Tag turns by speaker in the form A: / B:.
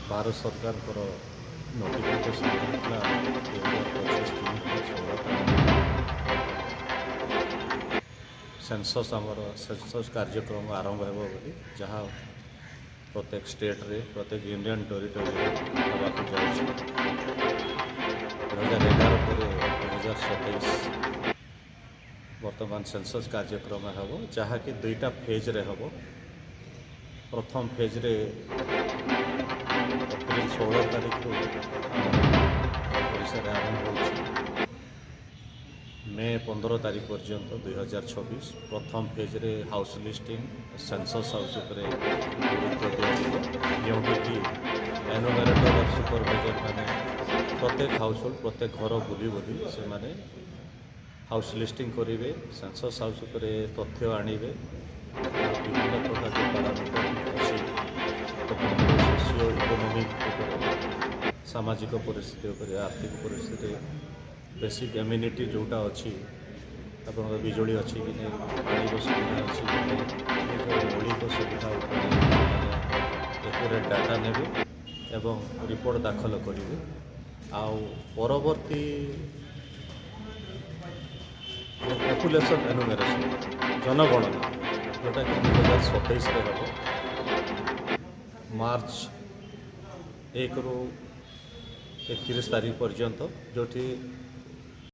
A: भारत सरकार नोटिफिकेशन आइला 2025 सेंसस आमर सेंसस कार्यक्रम आरंभ हो जहाँ प्रत्येक स्टेट रे प्रत्येक यूनियन टेरिटोरी होगा जाऊँगी 2011 पर 2027 वर्तमान सेंसस कार्यक्रम हम जहाँकि दुईटा फेज रे हम प्रथम फेज रे एप्रिल 16 तारीख को ओडिशा आरंभ हो मे 15 तारीख पर्यंत 2026 प्रथम फेज रे हाउस लिस्टिंग सेंसस हाउस गुरुत्व दिखाई एनुमरेटर और सुपरवाइजर मैंने प्रत्येक हाउस होल्ड प्रत्येक घर बुली बुली से माने हाउस लिस्टिंग करेंगे सेंसस हाउस तथ्य आणवे विभिन्न प्रकार के पारामीटर अच्छी सोशियो इकोनोमिक सामाजिक परिस्थिति आर्थिक परिस्थिति बेसिक एम्यूनिटी जोटा अच्छी आप बिजुली अच्छी कि नहीं पानी सुविधा अच्छी कि नहीं मौलिक सुविधा एक्यूरेट डाटा नेबे एवं रिपोर्ट दाखल करेंगे आउ परवर्ती पॉपुलेशन एनुमेरेशन जनगणना जोटा कि 2027 हम मार्च 1 ରୁ 31 तारीख पर्यंत जो